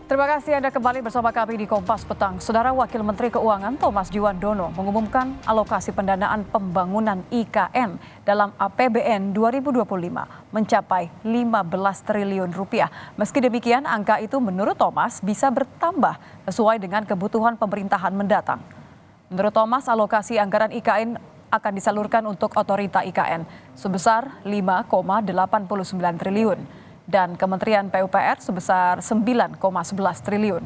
Terima kasih Anda kembali bersama kami di Kompas Petang. Saudara Wakil Menteri Keuangan Thomas Juwandono mengumumkan alokasi pendanaan pembangunan IKN dalam APBN 2025 mencapai 15 triliun rupiah. Meski demikian, angka itu menurut Thomas bisa bertambah sesuai dengan kebutuhan pemerintahan mendatang. Menurut Thomas, alokasi anggaran IKN akan disalurkan untuk otorita IKN sebesar 5,89 triliun. Dan Kementerian PUPR sebesar 9,11 triliun.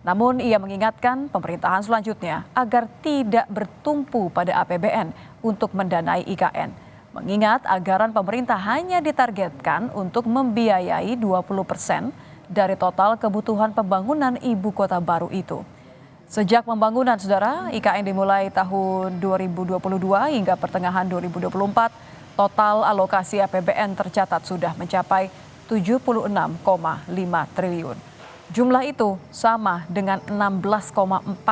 Namun ia mengingatkan pemerintahan selanjutnya agar tidak bertumpu pada APBN untuk mendanai IKN. Mengingat anggaran pemerintah hanya ditargetkan untuk membiayai 20% dari total kebutuhan pembangunan ibu kota baru itu. Sejak pembangunan, saudara, IKN dimulai tahun 2022 hingga pertengahan 2024, total alokasi APBN tercatat sudah mencapai 76,5 triliun. Jumlah itu sama dengan 16,42%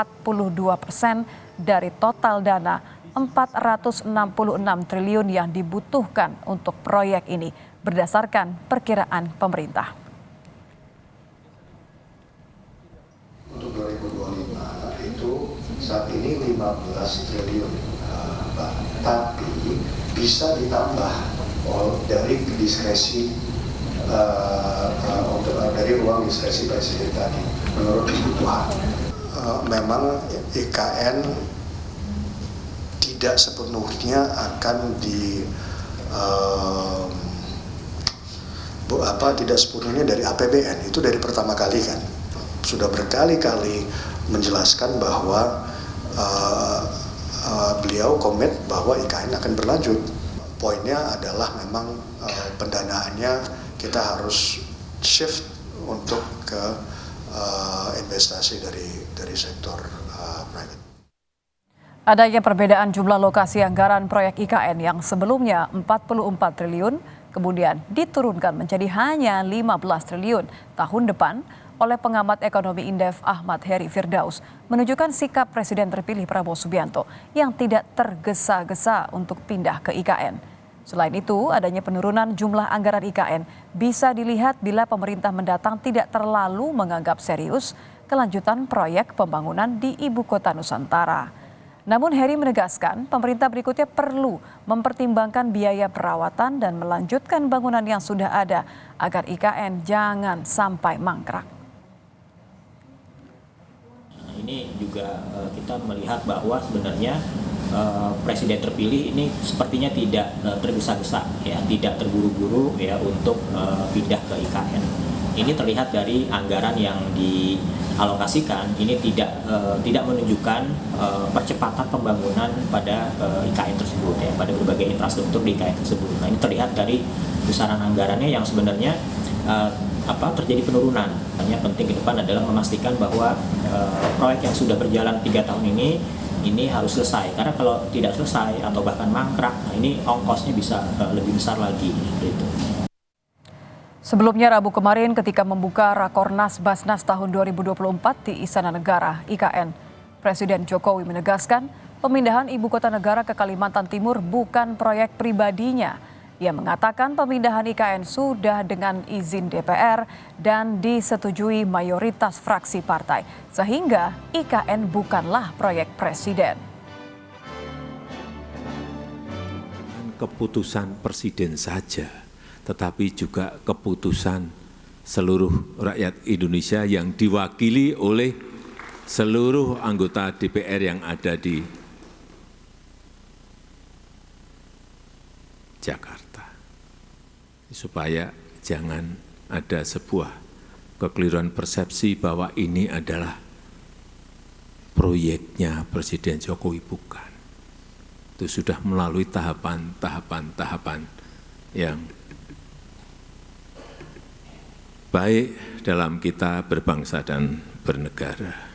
dari total dana 466 triliun yang dibutuhkan untuk proyek ini berdasarkan perkiraan pemerintah. Untuk 2025 itu saat ini 15 triliun, tapi bisa ditambah dari diskresi dari ruang diskresi presiden tadi menurut kebutuhan. Memang IKN tidak sepenuhnya akan tidak sepenuhnya dari APBN, itu dari pertama kali kan. Sudah berkali-kali menjelaskan bahwa beliau komit bahwa IKN akan berlanjut. Poinnya adalah memang pendanaannya kita harus shift untuk ke investasi dari sektor private. Adanya perbedaan jumlah lokasi anggaran proyek IKN yang sebelumnya 44 triliun, kemudian diturunkan menjadi hanya 15 triliun tahun depan oleh pengamat ekonomi Indef Ahmad Heri Firdaus, menunjukkan sikap Presiden terpilih Prabowo Subianto yang tidak tergesa-gesa untuk pindah ke IKN. Selain itu, adanya penurunan jumlah anggaran IKN bisa dilihat bila pemerintah mendatang tidak terlalu menganggap serius kelanjutan proyek pembangunan di Ibu Kota Nusantara. Namun Heri menegaskan pemerintah berikutnya perlu mempertimbangkan biaya perawatan dan melanjutkan bangunan yang sudah ada agar IKN jangan sampai mangkrak. Ini juga kita melihat bahwa sebenarnya Presiden terpilih ini sepertinya tidak tergesa-gesa, ya, tidak terburu-buru ya untuk pindah ke IKN. Ini terlihat dari anggaran yang dialokasikan ini tidak menunjukkan percepatan pembangunan pada IKN tersebut, ya, pada berbagai infrastruktur di IKN tersebut. Nah, ini terlihat dari besaran anggarannya yang sebenarnya terjadi penurunan. Hanya penting ke depan adalah memastikan bahwa proyek yang sudah berjalan 3 tahun ini harus selesai, karena kalau tidak selesai atau bahkan mangkrak, nah ini ongkosnya bisa lebih besar lagi. Gitu. Sebelumnya Rabu kemarin ketika membuka Rakornas Basnas tahun 2024 di Istana Negara IKN, Presiden Jokowi menegaskan pemindahan ibu kota negara ke Kalimantan Timur bukan proyek pribadinya. Ia mengatakan pemindahan IKN sudah dengan izin DPR dan disetujui mayoritas fraksi partai, sehingga IKN bukanlah proyek presiden. Keputusan presiden saja, tetapi juga keputusan seluruh rakyat Indonesia yang diwakili oleh seluruh anggota DPR yang ada di Jakarta. Supaya jangan ada sebuah kekeliruan persepsi bahwa ini adalah proyeknya Presiden Jokowi, bukan. Itu sudah melalui tahapan yang baik dalam kita berbangsa dan bernegara.